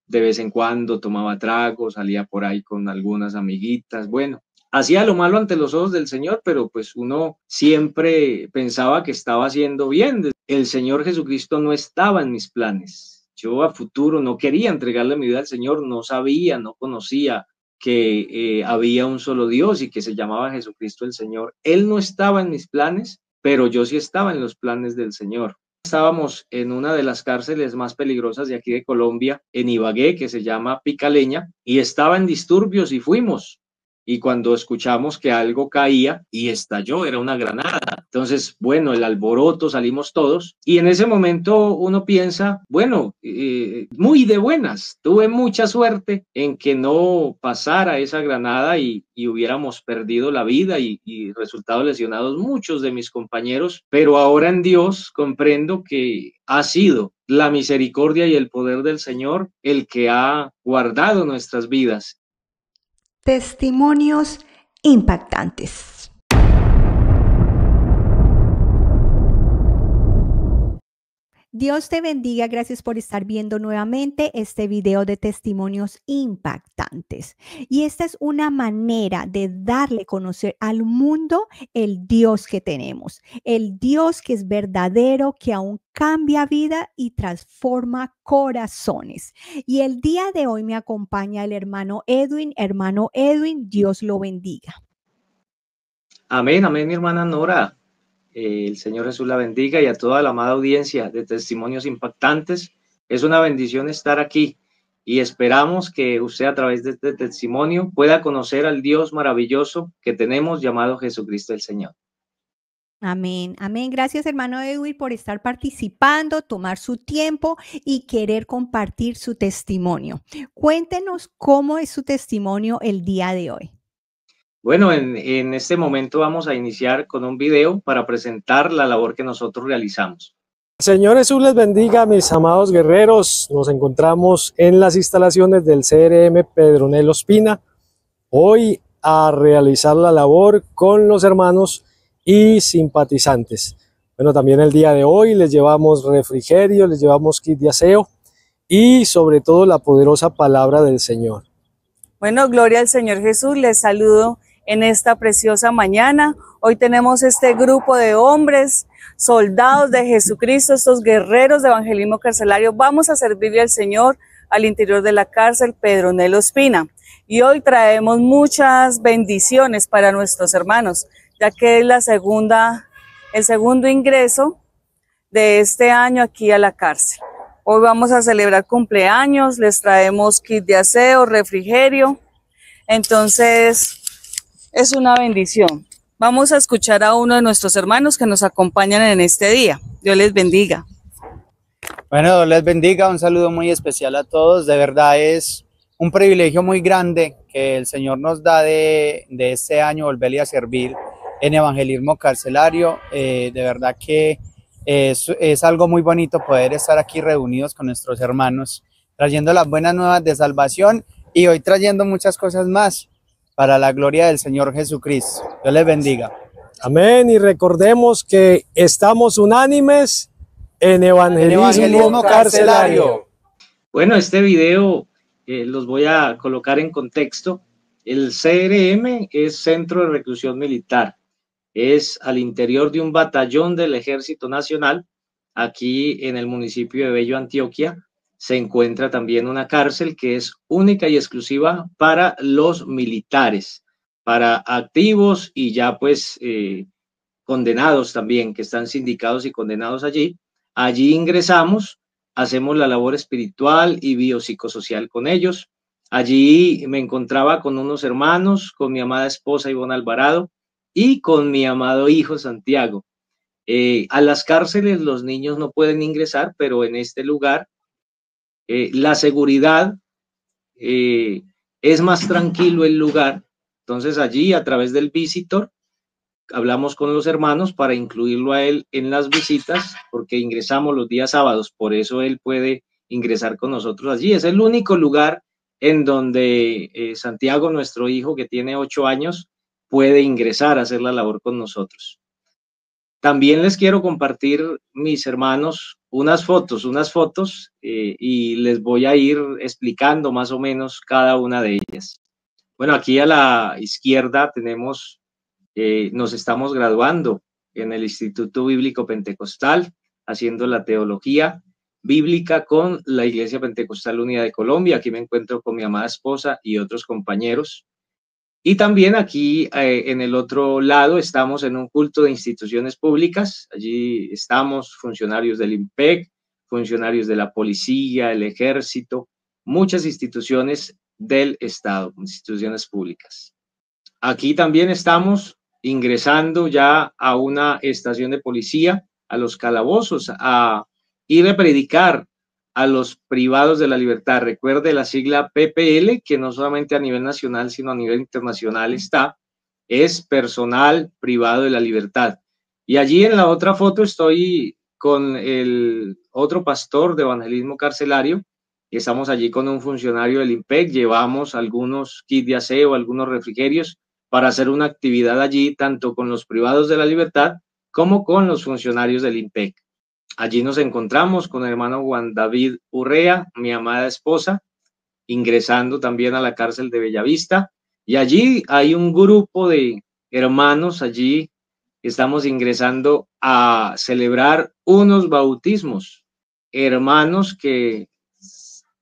de vez en cuando tomaba trago, salía por ahí con algunas amiguitas, bueno, hacía lo malo ante los ojos del Señor, pero pues uno siempre pensaba que estaba haciendo bien. El Señor Jesucristo no estaba en mis planes. Yo a futuro no quería entregarle mi vida al Señor, no sabía, no conocía que había un solo Dios y que se llamaba Jesucristo el Señor. Él no estaba en mis planes, pero yo sí estaba en los planes del Señor. Estábamos en una de las cárceles más peligrosas de aquí de Colombia, en Ibagué, que se llama Picaleña, y estaba en disturbios y fuimos. Y cuando escuchamos que algo caía y estalló, era una granada. Entonces, bueno, el alboroto, salimos todos. Y en ese momento uno piensa, bueno, muy de buenas, tuve mucha suerte en que no pasara esa granada y hubiéramos perdido la vida y resultado lesionados muchos de mis compañeros. Pero ahora en Dios comprendo que ha sido la misericordia y el poder del Señor el que ha guardado nuestras vidas. Testimonios impactantes. Dios te bendiga, gracias por estar viendo nuevamente este video de testimonios impactantes. Y esta es una manera de darle a conocer al mundo el Dios que tenemos, el Dios que es verdadero, que aún cambia vida y transforma corazones. Y el día de hoy me acompaña el hermano Edwin. Hermano Edwin, Dios lo bendiga. Amén, amén, mi hermana Nora. El Señor Jesús la bendiga y a toda la amada audiencia de Testimonios Impactantes. Es una bendición estar aquí y esperamos que usted a través de este testimonio pueda conocer al Dios maravilloso que tenemos llamado Jesucristo el Señor. Amén, amén. Gracias, hermano Edwin, por estar participando, tomar su tiempo y querer compartir su testimonio. Cuéntenos cómo es su testimonio el día de hoy. Bueno, en este momento vamos a iniciar con un video para presentar la labor que nosotros realizamos. Señor Jesús les bendiga, mis amados guerreros. Nos encontramos en las instalaciones del CRM Pedronel Ospina, hoy a realizar la labor con los hermanos y simpatizantes. Bueno, también el día de hoy les llevamos refrigerio, les llevamos kit de aseo y sobre todo la poderosa palabra del Señor. Bueno, gloria al Señor Jesús, les saludo en esta preciosa mañana. Hoy tenemos este grupo de hombres, soldados de Jesucristo, estos guerreros de evangelismo carcelario. Vamos a servirle al Señor al interior de la cárcel Pedronel Ospina. Y hoy traemos muchas bendiciones para nuestros hermanos, ya que es el segundo ingreso de este año aquí a la cárcel. Hoy vamos a celebrar cumpleaños, les traemos kit de aseo, refrigerio. Entonces, es una bendición. Vamos a escuchar a uno de nuestros hermanos que nos acompañan en este día. Dios les bendiga. Bueno, Dios les bendiga. Un saludo muy especial a todos. De verdad es un privilegio muy grande que el Señor nos da de este año volverle a servir en evangelismo carcelario. De verdad que es algo muy bonito poder estar aquí reunidos con nuestros hermanos, trayendo las buenas nuevas de salvación y hoy trayendo muchas cosas más para la gloria del Señor Jesucristo. Dios les bendiga. Amén, y recordemos que estamos unánimes en evangelismo carcelario. Bueno, este video los voy a colocar en contexto. El CRM es Centro de Reclusión Militar. Es al interior de un batallón del Ejército Nacional. Aquí en el municipio de Bello, Antioquia, se encuentra también una cárcel que es única y exclusiva para los militares, para activos y ya pues condenados también, que están sindicados y condenados allí. Allí ingresamos, hacemos la labor espiritual y biopsicosocial con ellos. Allí me encontraba con unos hermanos, con mi amada esposa Ivonne Alvarado y con mi amado hijo Santiago. A las cárceles los niños no pueden ingresar, pero en este lugar la seguridad es más tranquilo el lugar. Entonces allí a través del visitor hablamos con los hermanos para incluirlo a él en las visitas, porque ingresamos los días sábados, por eso él puede ingresar con nosotros allí. Es el único lugar en donde Santiago, nuestro hijo que tiene 8 años, puede ingresar a hacer la labor con nosotros. También les quiero compartir, mis hermanos, unas fotos y les voy a ir explicando más o menos cada una de ellas. Bueno, aquí a la izquierda tenemos, nos estamos graduando en el Instituto Bíblico Pentecostal, haciendo la teología bíblica con la Iglesia Pentecostal Unida de Colombia. Aquí me encuentro con mi amada esposa y otros compañeros. Y también aquí en el otro lado estamos en un culto de instituciones públicas. Allí estamos funcionarios del IMPEC, funcionarios de la policía, el ejército, muchas instituciones del Estado, instituciones públicas. Aquí también estamos ingresando ya a una estación de policía, a los calabozos, a ir a predicar a los privados de la libertad. Recuerde la sigla PPL, que no solamente a nivel nacional, sino a nivel internacional es personal privado de la libertad. Y allí en la otra foto estoy con el otro pastor de evangelismo carcelario, y estamos allí con un funcionario del IMPEC, llevamos algunos kits de aseo, algunos refrigerios, para hacer una actividad allí, tanto con los privados de la libertad, como con los funcionarios del IMPEC. Allí nos encontramos con el hermano Juan David Urrea, mi amada esposa, ingresando también a la cárcel de Bellavista. Y allí hay un grupo de hermanos, allí estamos ingresando a celebrar unos bautismos. Hermanos que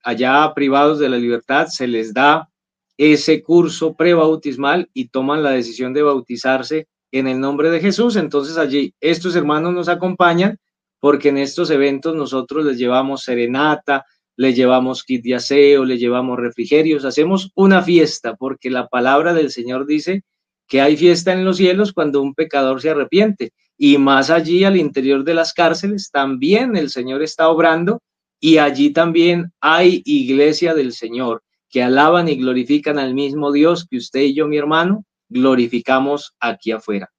allá privados de la libertad se les da ese curso prebautismal y toman la decisión de bautizarse en el nombre de Jesús. Entonces allí estos hermanos nos acompañan, porque en estos eventos nosotros les llevamos serenata, les llevamos kit de aseo, les llevamos refrigerios, hacemos una fiesta, porque la palabra del Señor dice que hay fiesta en los cielos cuando un pecador se arrepiente, y más allí al interior de las cárceles también el Señor está obrando, y allí también hay iglesia del Señor que alaban y glorifican al mismo Dios que usted y yo, mi hermano, glorificamos aquí afuera.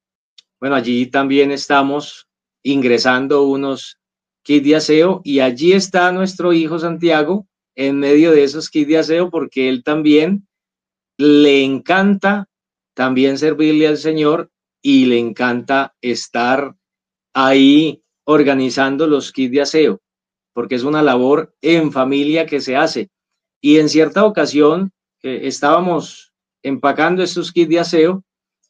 Bueno, allí también estamos ingresando unos kits de aseo, y allí está nuestro hijo Santiago en medio de esos kits de aseo, porque él también le encanta también servirle al Señor y le encanta estar ahí organizando los kits de aseo, porque es una labor en familia que se hace. Y en cierta ocasión estábamos empacando estos kits de aseo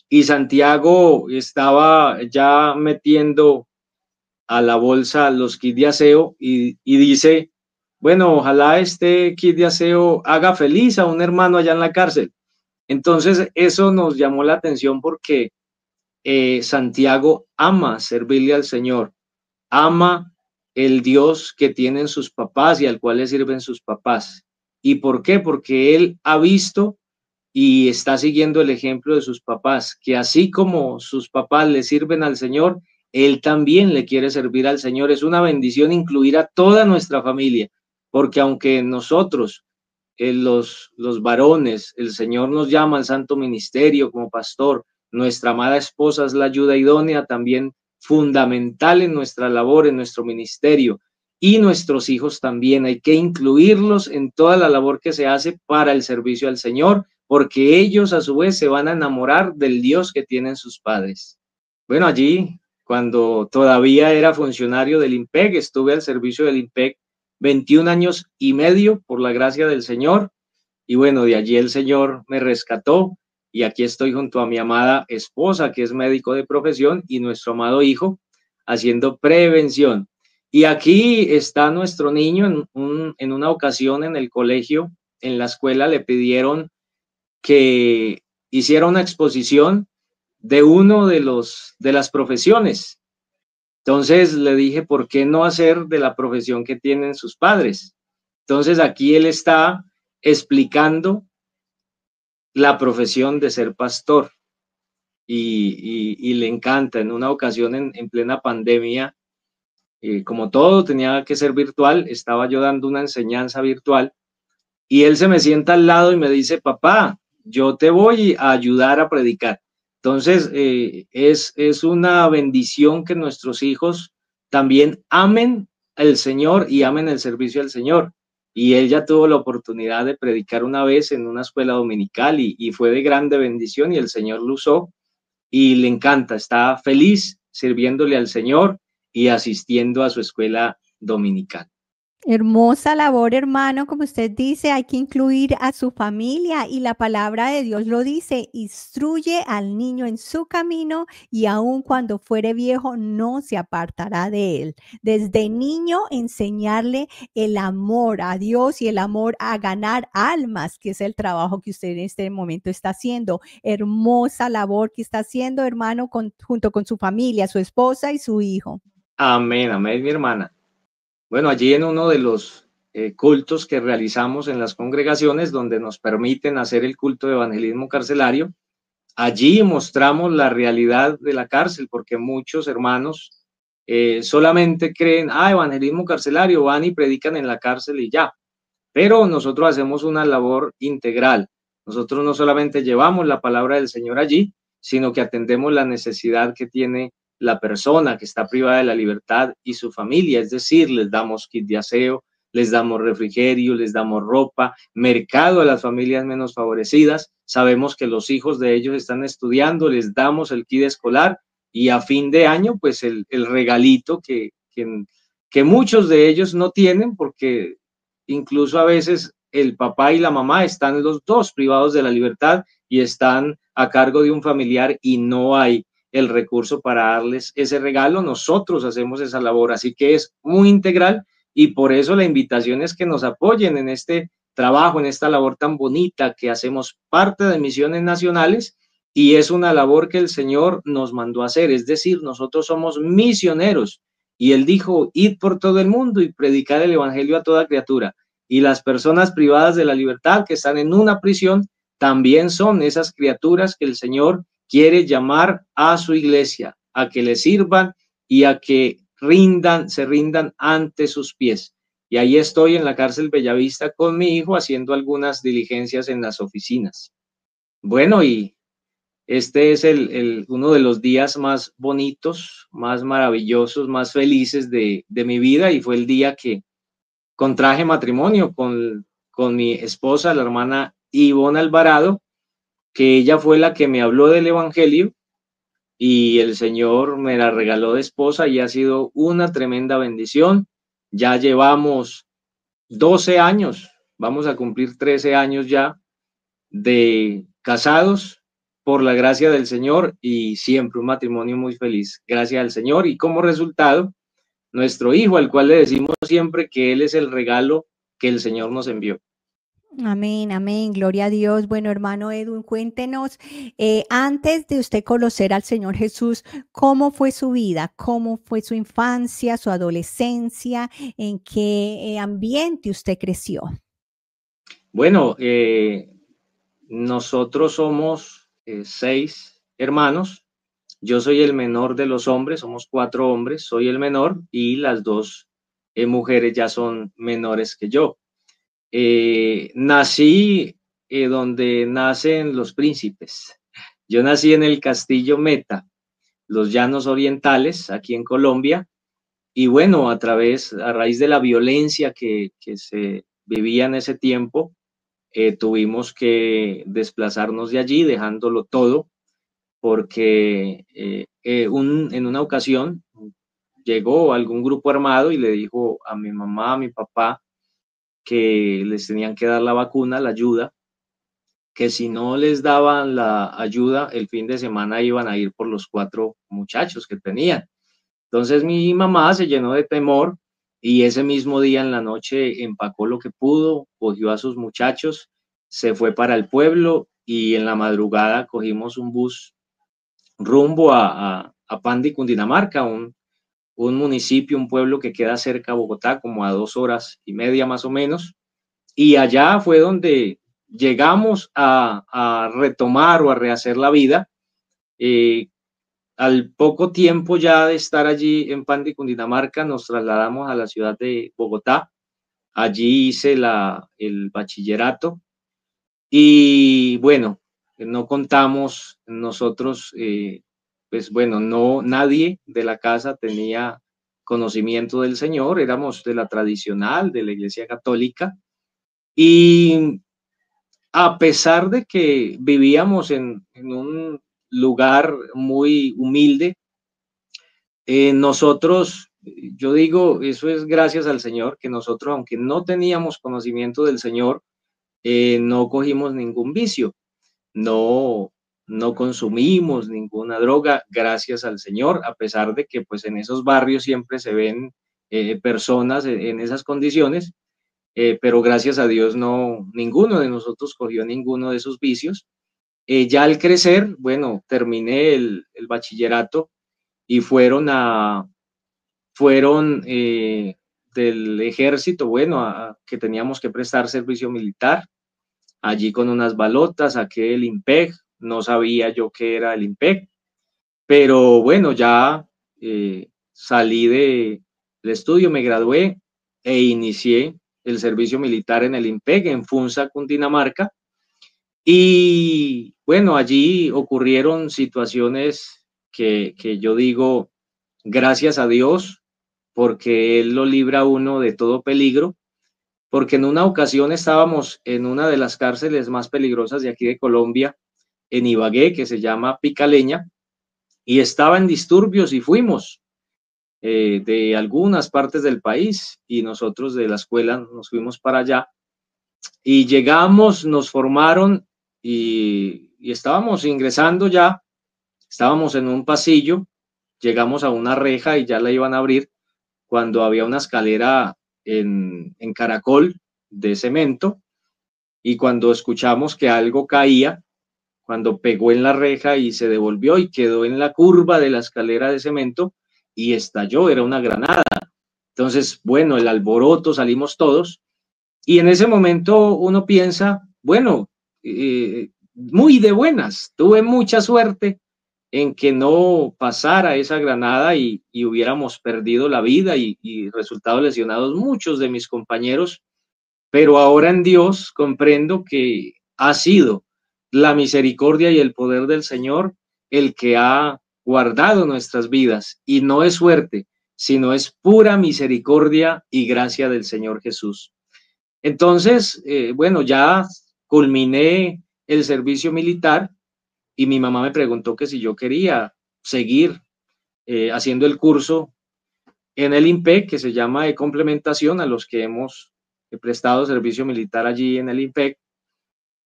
y Santiago estaba ya metiendo a la bolsa los kits de aseo y dice, bueno, ojalá este kit de aseo haga feliz a un hermano allá en la cárcel. Entonces eso nos llamó la atención, porque Santiago ama servirle al Señor, ama el Dios que tienen sus papás y al cual le sirven sus papás. ¿Y por qué? Porque él ha visto y está siguiendo el ejemplo de sus papás, que así como sus papás le sirven al Señor, él también le quiere servir al Señor. Es una bendición incluir a toda nuestra familia, porque aunque nosotros, los varones, el Señor nos llama al santo ministerio como pastor, nuestra amada esposa es la ayuda idónea, también fundamental en nuestra labor, en nuestro ministerio, y nuestros hijos también hay que incluirlos en toda la labor que se hace para el servicio al Señor, porque ellos a su vez se van a enamorar del Dios que tienen sus padres. Bueno, allí, cuando todavía era funcionario del IMPEC, estuve al servicio del IMPEC 21 años y medio por la gracia del Señor, y bueno, de allí el Señor me rescató, y aquí estoy junto a mi amada esposa, que es médico de profesión, y nuestro amado hijo, haciendo prevención. Y aquí está nuestro niño. En una ocasión en el colegio, en la escuela, le pidieron que hiciera una exposición de uno de las profesiones. Entonces le dije, ¿por qué no hacer de la profesión que tienen sus padres? Entonces aquí él está explicando la profesión de ser pastor, y le encanta. En una ocasión en plena pandemia, como todo tenía que ser virtual, estaba yo dando una enseñanza virtual, y él se me sienta al lado y me dice, papá, yo te voy a ayudar a predicar. Entonces, es una bendición que nuestros hijos también amen al Señor y amen el servicio al Señor. Y él ya tuvo la oportunidad de predicar una vez en una escuela dominical, y fue de grande bendición, y el Señor lo usó, y le encanta, está feliz sirviéndole al Señor y asistiendo a su escuela dominical. Hermosa labor, hermano, como usted dice, hay que incluir a su familia y la palabra de Dios lo dice, instruye al niño en su camino y aun cuando fuere viejo no se apartará de él. Desde niño enseñarle el amor a Dios y el amor a ganar almas, que es el trabajo que usted en este momento está haciendo. Hermosa labor que está haciendo, hermano, junto con su familia, su esposa y su hijo. Amén, amén, mi hermana. Bueno, allí en uno de los cultos que realizamos en las congregaciones donde nos permiten hacer el culto de evangelismo carcelario, allí mostramos la realidad de la cárcel, porque muchos hermanos solamente creen, evangelismo carcelario, van y predican en la cárcel y ya. Pero nosotros hacemos una labor integral. Nosotros no solamente llevamos la palabra del Señor allí, sino que atendemos la necesidad que tiene la persona que está privada de la libertad y su familia, es decir, les damos kit de aseo, les damos refrigerio, les damos ropa, mercado a las familias menos favorecidas. Sabemos que los hijos de ellos están estudiando, les damos el kit escolar y a fin de año, pues el regalito que muchos de ellos no tienen, porque incluso a veces el papá y la mamá están los dos privados de la libertad y están a cargo de un familiar y no hay el recurso para darles ese regalo. Nosotros hacemos esa labor, así que es muy integral y por eso la invitación es que nos apoyen en este trabajo, en esta labor tan bonita que hacemos parte de misiones nacionales y es una labor que el Señor nos mandó a hacer, es decir, nosotros somos misioneros y Él dijo, id por todo el mundo y predicar el evangelio a toda criatura. Y las personas privadas de la libertad que están en una prisión también son esas criaturas que el Señor quiere llamar a su iglesia, a que le sirvan y a que se rindan ante sus pies. Y ahí estoy en la cárcel Bellavista con mi hijo haciendo algunas diligencias en las oficinas. Bueno, y este es uno de los días más bonitos, más maravillosos, más felices de mi vida y fue el día que contraje matrimonio con mi esposa, la hermana Ivonne Alvarado, que ella fue la que me habló del evangelio y el Señor me la regaló de esposa y ha sido una tremenda bendición. Ya llevamos 12 años, vamos a cumplir 13 años ya de casados por la gracia del Señor y siempre un matrimonio muy feliz, gracias al Señor y como resultado nuestro hijo, al cual le decimos siempre que él es el regalo que el Señor nos envió. Amén, amén, gloria a Dios. Bueno, hermano Edwin, cuéntenos, antes de usted conocer al Señor Jesús, ¿cómo fue su vida? ¿Cómo fue su infancia, su adolescencia? ¿En qué ambiente usted creció? Bueno, nosotros somos 6 hermanos. Yo soy el menor de los hombres, somos 4 hombres, soy el menor y las 2 mujeres ya son menores que yo. Nací donde nacen los príncipes. Yo nací en el Castillo Meta, los Llanos Orientales, aquí en Colombia. Y bueno, a raíz de la violencia que se vivía en ese tiempo, tuvimos que desplazarnos de allí, dejándolo todo, porque en una ocasión llegó algún grupo armado y le dijo a mi mamá, a mi papá, que les tenían que dar la vacuna, la ayuda, que si no les daban la ayuda, el fin de semana iban a ir por los 4 muchachos que tenían. Entonces mi mamá se llenó de temor y ese mismo día en la noche empacó lo que pudo, cogió a sus muchachos, se fue para el pueblo y en la madrugada cogimos un bus rumbo a Pandi, Cundinamarca, un municipio, un pueblo que queda cerca a Bogotá, como a 2 horas y media más o menos. Y allá fue donde llegamos a retomar o a rehacer la vida. Al poco tiempo ya de estar allí en Pandi, Cundinamarca, nos trasladamos a la ciudad de Bogotá. Allí hice el bachillerato y bueno, no contamos nosotros, pues bueno, nadie de la casa tenía conocimiento del Señor, éramos de la tradicional, de la Iglesia Católica y a pesar de que vivíamos en un lugar muy humilde, nosotros yo digo, eso es gracias al Señor, que nosotros, aunque no teníamos conocimiento del Señor, no cogimos ningún vicio, no, no consumimos ninguna droga, gracias al Señor, a pesar de que pues en esos barrios siempre se ven personas en esas condiciones, pero gracias a Dios no, ninguno de nosotros cogió ninguno de esos vicios. Ya al crecer, bueno, terminé el bachillerato y fueron del ejército, bueno, que teníamos que prestar servicio militar, allí con unas balotas, saqué el IMPEC, no sabía yo qué era el IMPEC, pero bueno, ya salí del estudio, me gradué e inicié el servicio militar en el IMPEC, en Funza, Cundinamarca, y bueno, allí ocurrieron situaciones que yo digo, gracias a Dios, porque Él lo libra a uno de todo peligro, porque en una ocasión estábamos en una de las cárceles más peligrosas de aquí de Colombia, en Ibagué, que se llama Picaleña, y estaba en disturbios y fuimos de algunas partes del país y nosotros de la escuela nos fuimos para allá y llegamos, nos formaron y estábamos ingresando ya, estábamos en un pasillo, llegamos a una reja y ya la iban a abrir cuando había una escalera en caracol de cemento y cuando escuchamos que algo caía, cuando pegó en la reja y se devolvió y quedó en la curva de la escalera de cemento y estalló, era una granada. Entonces, bueno, el alboroto, salimos todos y en ese momento uno piensa, bueno, muy de buenas, tuve mucha suerte en que no pasara esa granada y hubiéramos perdido la vida y resultado lesionados muchos de mis compañeros, pero ahora en Dios comprendo que ha sido la misericordia y el poder del Señor el que ha guardado nuestras vidas y no es suerte, sino es pura misericordia y gracia del Señor Jesús. Entonces, bueno, ya culminé el servicio militar y mi mamá me preguntó que si yo quería seguir haciendo el curso en el IMPEC, que se llama de complementación a los que hemos prestado servicio militar allí en el IMPEC,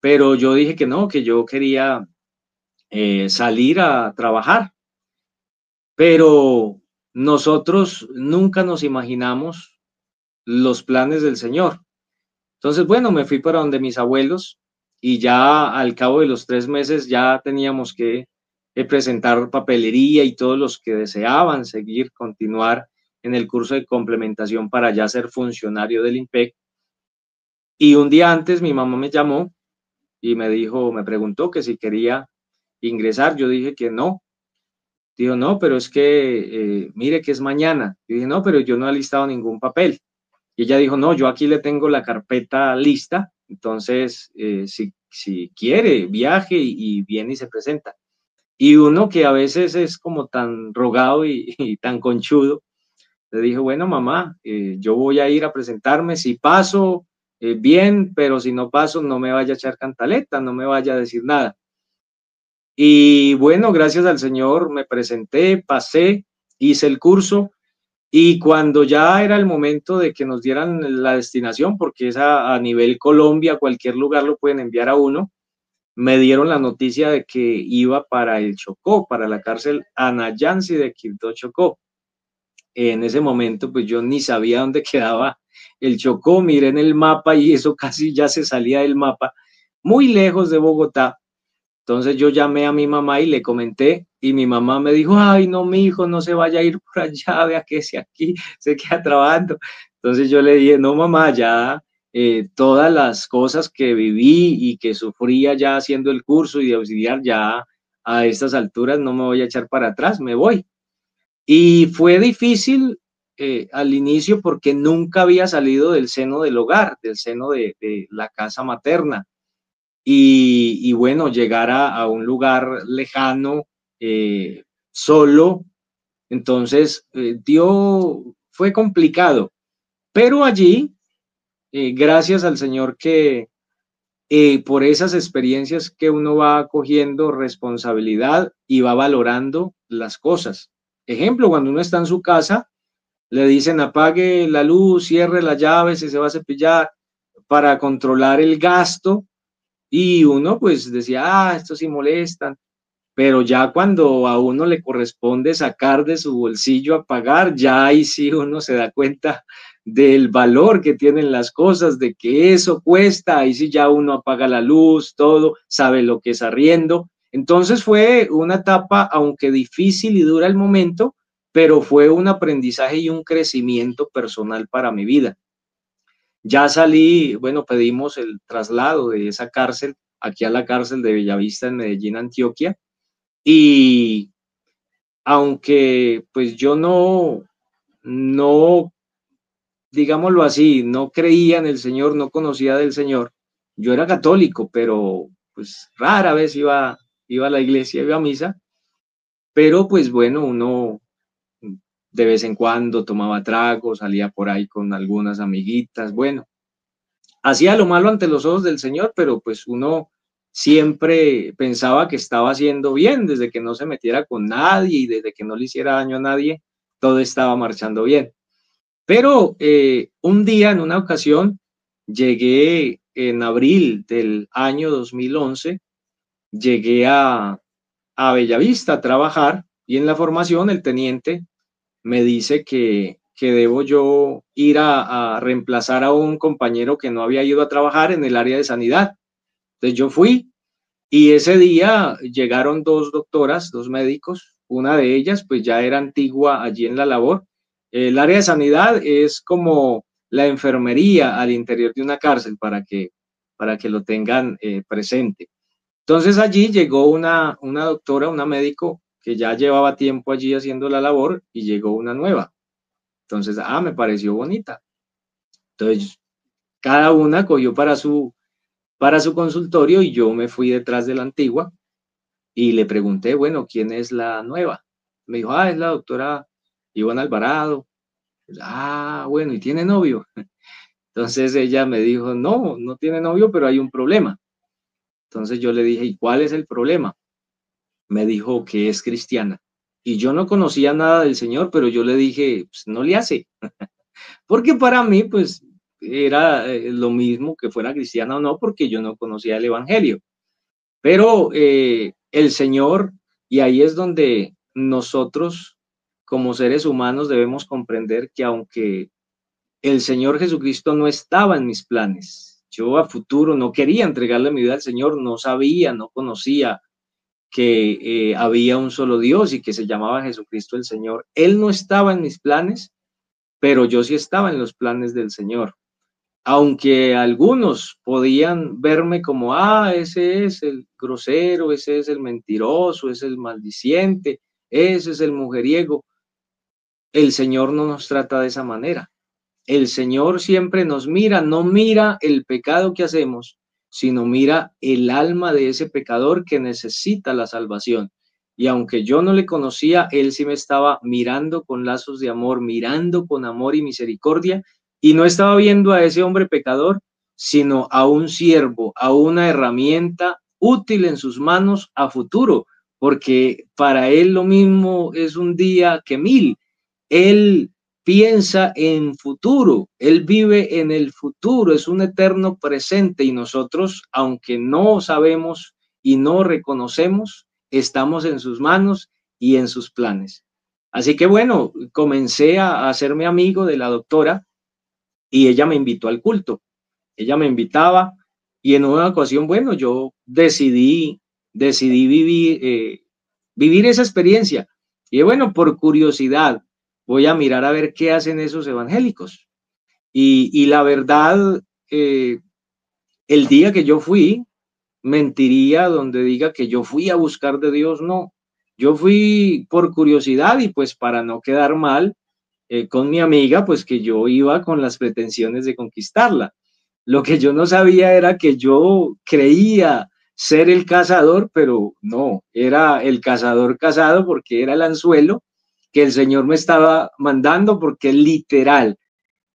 pero yo dije que no, que yo quería salir a trabajar, pero nosotros nunca nos imaginamos los planes del Señor. Entonces, bueno, me fui para donde mis abuelos y ya al cabo de los 3 meses ya teníamos que presentar papelería y todos los que deseaban seguir, continuar en el curso de complementación para ya ser funcionario del IMPEC. Y un día antes mi mamá me llamó y me dijo, me preguntó que si quería ingresar. Yo dije que no. Dijo, no, pero es que mire que es mañana. Yo dije, no, pero yo no he listado ningún papel. Y ella dijo, no, yo aquí le tengo la carpeta lista, entonces si quiere, viaje y viene y se presenta. Y uno que a veces es como tan rogado y tan conchudo, le dijo, bueno, mamá, yo voy a ir a presentarme, si paso, bien, pero si no paso, no me vaya a echar cantaleta, no me vaya a decir nada. Y bueno, gracias al Señor me presenté, pasé, hice el curso. Y cuando ya era el momento de que nos dieran la destinación, porque es a nivel Colombia, cualquier lugar lo pueden enviar a uno, me dieron la noticia de que iba para el Chocó, para la cárcel Anayansi de Quibdó, Chocó. En ese momento, pues yo ni sabía dónde quedaba el Chocó, miré en el mapa y eso casi ya se salía del mapa, muy lejos de Bogotá. Entonces yo llamé a mi mamá y le comenté y mi mamá me dijo, ay, no, mi hijo, no se vaya a ir por allá, vea que si aquí se queda trabajando. Entonces yo le dije, no, mamá, ya todas las cosas que viví y que sufría ya haciendo el curso y de auxiliar, ya a estas alturas no me voy a echar para atrás, me voy. Y fue difícil al inicio porque nunca había salido del seno del hogar, del seno de la casa materna. Y bueno, llegar a un lugar lejano, solo, entonces fue complicado, pero allí, gracias al Señor que por esas experiencias que uno va cogiendo responsabilidad y va valorando las cosas. Ejemplo, cuando uno está en su casa, le dicen apague la luz, cierre la llave si se va a cepillar para controlar el gasto, y uno pues decía, ah, esto sí molestan, pero ya cuando a uno le corresponde sacar de su bolsillo a pagar, ya ahí sí uno se da cuenta del valor que tienen las cosas, de que eso cuesta, ahí sí ya uno apaga la luz, todo, sabe lo que es arriendo. Entonces fue una etapa, aunque difícil y dura el momento, pero fue un aprendizaje y un crecimiento personal para mi vida. Ya salí, bueno, pedimos el traslado de esa cárcel aquí a la cárcel de Bellavista en Medellín, Antioquia, y aunque pues yo no, digámoslo así, no creía en el Señor, no conocía del Señor, yo era católico, pero pues rara vez iba a la iglesia, iba a misa, pero pues bueno, uno de vez en cuando tomaba trago, salía por ahí con algunas amiguitas, bueno, hacía lo malo ante los ojos del Señor, pero pues uno siempre pensaba que estaba haciendo bien, desde que no se metiera con nadie y desde que no le hiciera daño a nadie, todo estaba marchando bien. Pero un día, en una ocasión, llegué en abril del año 2011, llegué a Bellavista a trabajar, y en la formación el teniente me dice que debo yo ir a reemplazar a un compañero que no había ido a trabajar en el área de sanidad. Entonces yo fui, y ese día llegaron dos doctoras, dos médicos, una de ellas pues ya era antigua allí en la labor. El área de sanidad es como la enfermería al interior de una cárcel, para que lo tengan presente. Entonces allí llegó una doctora, una médico que ya llevaba tiempo allí haciendo la labor, y llegó una nueva. Entonces, me pareció bonita. Entonces, cada una cogió para su consultorio, y yo me fui detrás de la antigua y le pregunté, bueno, ¿quién es la nueva? Me dijo, es la doctora Ivonne Alvarado. Bueno, ¿y tiene novio? Entonces ella me dijo, no, no tiene novio, pero hay un problema. Entonces yo le dije, ¿y cuál es el problema? Me dijo que es cristiana. Y yo no conocía nada del Señor, pero yo le dije, pues no le hace. Porque para mí, pues, era lo mismo que fuera cristiana o no, porque yo no conocía el Evangelio. Pero el Señor, y ahí es donde nosotros, como seres humanos, debemos comprender que aunque el Señor Jesucristo no estaba en mis planes, yo a futuro no quería entregarle mi vida al Señor, no sabía, no conocía que había un solo Dios y que se llamaba Jesucristo el Señor. Él no estaba en mis planes, pero yo sí estaba en los planes del Señor. Aunque algunos podían verme como, ese es el grosero, ese es el mentiroso, ese es el maldiciente, ese es el mujeriego, el Señor no nos trata de esa manera. El Señor siempre nos mira, no mira el pecado que hacemos, sino mira el alma de ese pecador que necesita la salvación. Y aunque yo no le conocía, Él sí me estaba mirando con lazos de amor, mirando con amor y misericordia, y no estaba viendo a ese hombre pecador, sino a un siervo, a una herramienta útil en sus manos a futuro, porque para Él lo mismo es un día que mil. Él piensa en futuro, Él vive en el futuro, es un eterno presente, y nosotros, aunque no sabemos y no reconocemos, estamos en sus manos y en sus planes. Así que bueno, comencé a hacerme amigo de la doctora, y ella me invitó al culto. Ella me invitaba, y en una ocasión, bueno, yo decidí vivir esa experiencia. Y bueno, por curiosidad, voy a mirar a ver qué hacen esos evangélicos. Y la verdad, el día que yo fui, mentiría donde diga que yo fui a buscar de Dios, no. Yo fui por curiosidad, y pues para no quedar mal con mi amiga, pues que yo iba con las pretensiones de conquistarla. Lo que yo no sabía era que yo creía ser el cazador, pero no, era el cazador casado, porque era el anzuelo que el Señor me estaba mandando, porque literal,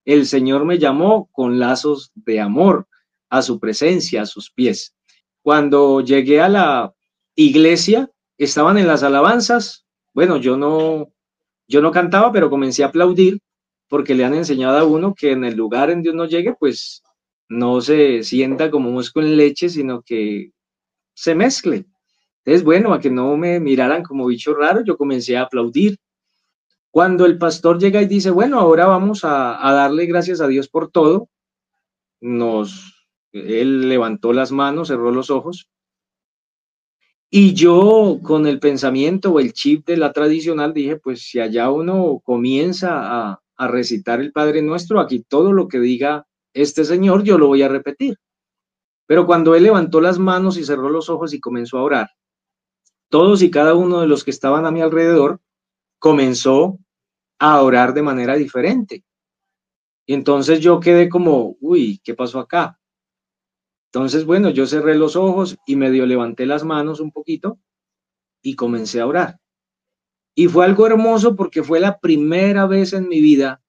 el Señor me llamó con lazos de amor a su presencia, a sus pies. Cuando llegué a la iglesia, estaban en las alabanzas. Bueno, yo no cantaba, pero comencé a aplaudir, porque le han enseñado a uno que en el lugar en donde uno llegue, pues no se sienta como mosco en leche, sino que se mezcle. Entonces, bueno, a que no me miraran como bicho raro, yo comencé a aplaudir. Cuando el pastor llega y dice, bueno, ahora vamos a darle gracias a Dios por todo, él levantó las manos, cerró los ojos, y yo con el pensamiento o el chip de la tradicional dije, pues si allá uno comienza a recitar el Padre Nuestro, aquí todo lo que diga este señor yo lo voy a repetir. Pero cuando él levantó las manos y cerró los ojos y comenzó a orar, todos y cada uno de los que estaban a mi alrededor comenzó a orar de manera diferente. Y entonces yo quedé como, uy, ¿qué pasó acá? Entonces, bueno, yo cerré los ojos y medio levanté las manos un poquito y comencé a orar. Y fue algo hermoso porque fue la primera vez en mi vida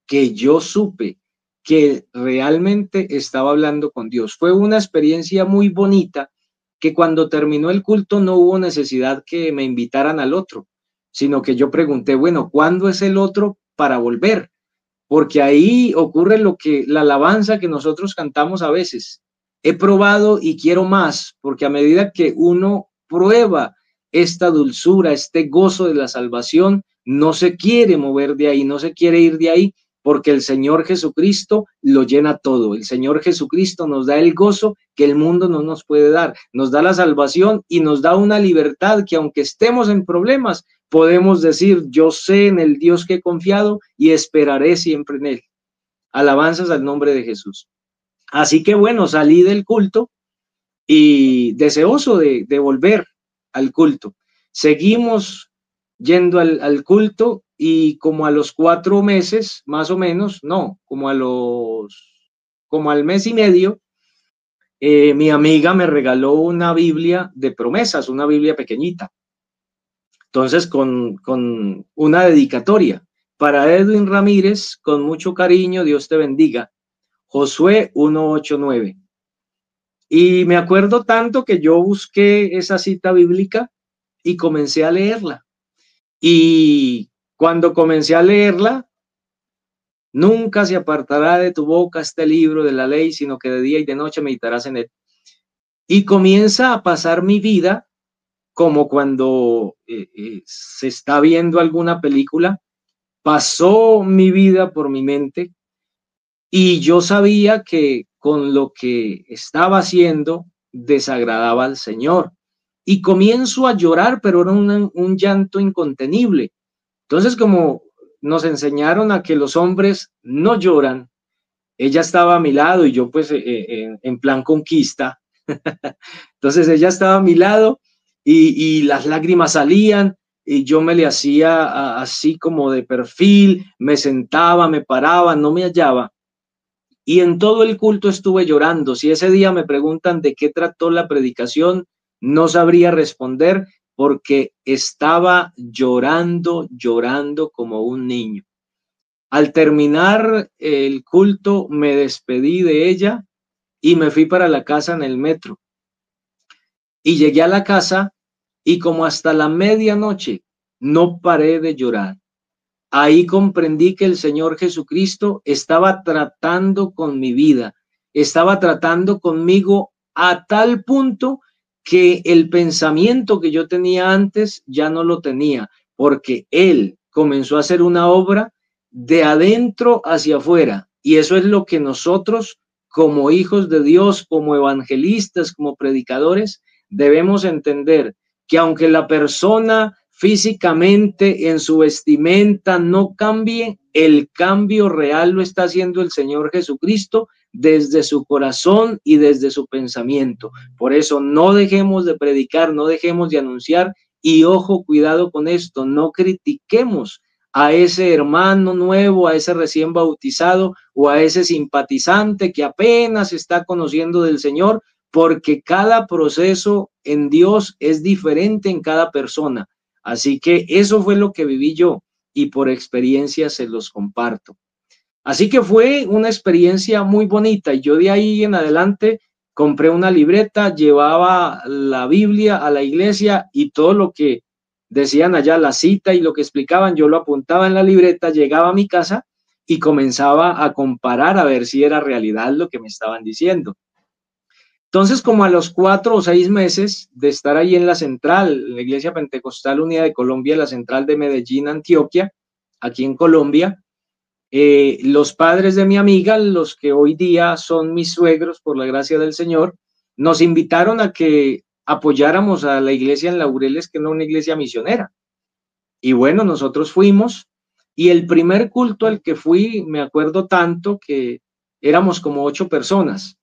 que yo supe que realmente estaba hablando con Dios. Fue una experiencia muy bonita que cuando terminó el culto no hubo necesidad que me invitaran al otro, sino que yo pregunté, bueno, ¿cuándo es el otro para volver? Porque ahí ocurre lo que la alabanza que nosotros cantamos a veces. He probado y quiero más, porque a medida que uno prueba esta dulzura, este gozo de la salvación, no se quiere mover de ahí, no se quiere ir de ahí, porque el Señor Jesucristo lo llena todo. El Señor Jesucristo nos da el gozo que el mundo no nos puede dar, nos da la salvación y nos da una libertad que aunque estemos en problemas, podemos decir, yo sé en el Dios que he confiado y esperaré siempre en él. Alabanzas al nombre de Jesús. Así que bueno, salí del culto y deseoso de volver al culto. Seguimos yendo al culto y como a los 4 meses, más o menos, no, como al mes y medio, mi amiga me regaló una Biblia de promesas, una Biblia pequeñita. Entonces, con una dedicatoria para Edwin Ramírez, con mucho cariño, Dios te bendiga. Josué 1:8-9. Y me acuerdo tanto que yo busqué esa cita bíblica y comencé a leerla. Y cuando comencé a leerla, nunca se apartará de tu boca este libro de la ley, sino que de día y de noche meditarás en él. Y comienza a pasar mi vida como cuando se está viendo alguna película. Pasó mi vida por mi mente y yo sabía que con lo que estaba haciendo desagradaba al Señor. Y comienzo a llorar, pero era un llanto incontenible. Entonces, como nos enseñaron a que los hombres no lloran, ella estaba a mi lado y yo pues en plan conquista. Entonces ella estaba a mi lado y las lágrimas salían y yo me le hacía así como de perfil, me sentaba, me paraba, no me hallaba. Y en todo el culto estuve llorando. Si ese día me preguntan de qué trató la predicación, no sabría responder porque estaba llorando como un niño. Al terminar el culto, me despedí de ella y me fui para la casa en el metro. Y llegué a la casa y como hasta la medianoche no paré de llorar. Ahí comprendí que el Señor Jesucristo estaba tratando con mi vida, estaba tratando conmigo a tal punto que el pensamiento que yo tenía antes ya no lo tenía, porque Él comenzó a hacer una obra de adentro hacia afuera. Y eso es lo que nosotros, como hijos de Dios, como evangelistas, como predicadores, debemos entender, que aunque la persona físicamente en su vestimenta no cambie, el cambio real lo está haciendo el Señor Jesucristo desde su corazón y desde su pensamiento. Por eso no dejemos de predicar, no dejemos de anunciar y ojo, cuidado con esto, no critiquemos a ese hermano nuevo, a ese recién bautizado o a ese simpatizante que apenas está conociendo del Señor, porque cada proceso en Dios es diferente en cada persona. Así que eso fue lo que viví yo y por experiencia se los comparto. Así que fue una experiencia muy bonita y yo de ahí en adelante compré una libreta, llevaba la Biblia a la iglesia y todo lo que decían allá, la cita y lo que explicaban, yo lo apuntaba en la libreta, llegaba a mi casa y comenzaba a comparar a ver si era realidad lo que me estaban diciendo. Entonces, como a los 4 o 6 meses de estar ahí en la central, la Iglesia Pentecostal Unida de Colombia, la central de Medellín, Antioquia, aquí en Colombia, los padres de mi amiga, los que hoy día son mis suegros por la gracia del Señor, nos invitaron a que apoyáramos a la iglesia en Laureles, que no es una iglesia misionera. Y bueno, nosotros fuimos, y el primer culto al que fui, me acuerdo tanto que éramos como 8 personas.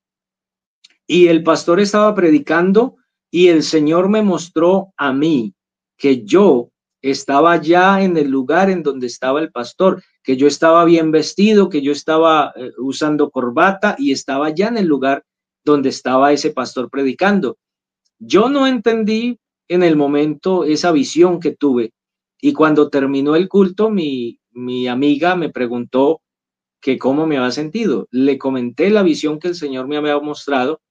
Y el pastor estaba predicando y el Señor me mostró a mí que yo estaba ya en el lugar en donde estaba el pastor, que yo estaba bien vestido, que yo estaba usando corbata y estaba ya en el lugar donde estaba ese pastor predicando. Yo no entendí en el momento esa visión que tuve, y cuando terminó el culto, mi amiga me preguntó que cómo me había sentido. Le comenté la visión que el Señor me había mostrado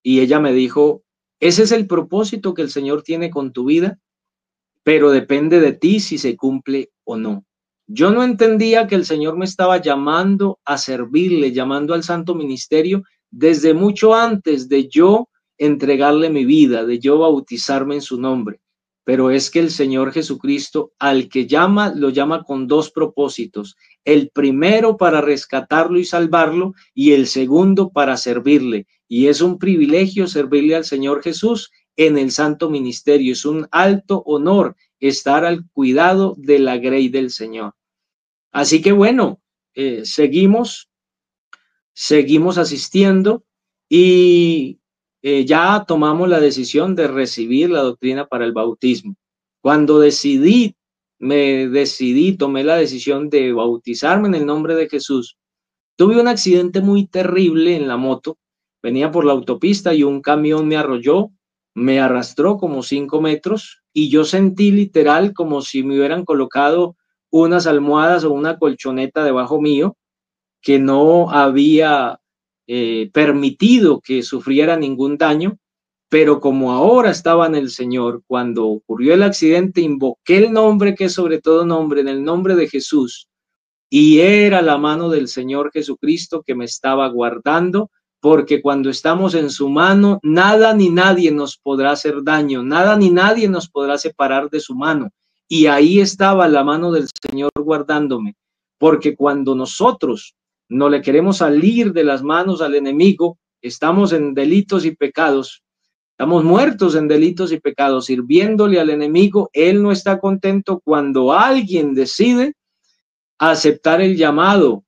y ella me dijo, ese es el propósito que el Señor tiene con tu vida, pero depende de ti si se cumple o no. Yo no entendía que el Señor me estaba llamando a servirle, llamando al santo ministerio desde mucho antes de yo entregarle mi vida, de yo bautizarme en su nombre. Pero es que el Señor Jesucristo, al que llama, lo llama con 2 propósitos. El primero para rescatarlo y salvarlo, y el segundo para servirle. Y es un privilegio servirle al Señor Jesús en el santo ministerio. Es un alto honor estar al cuidado de la grey del Señor. Así que bueno, seguimos asistiendo y ya tomamos la decisión de recibir la doctrina para el bautismo. Cuando tomé la decisión de bautizarme en el nombre de Jesús, tuve un accidente muy terrible en la moto. Venía por la autopista y un camión me arrolló, me arrastró como 5 metros y yo sentí literal como si me hubieran colocado unas almohadas o una colchoneta debajo mío, que no había permitido que sufriera ningún daño, pero como ahora estaba en el Señor, cuando ocurrió el accidente, invoqué el nombre que es sobre todo nombre, en el nombre de Jesús, y era la mano del Señor Jesucristo que me estaba guardando, porque cuando estamos en su mano, nada ni nadie nos podrá hacer daño, nada ni nadie nos podrá separar de su mano, y ahí estaba la mano del Señor guardándome, porque cuando nosotros no le queremos salir de las manos al enemigo, estamos en delitos y pecados, estamos muertos en delitos y pecados, sirviéndole al enemigo. Él no está contento cuando alguien decide aceptar el llamado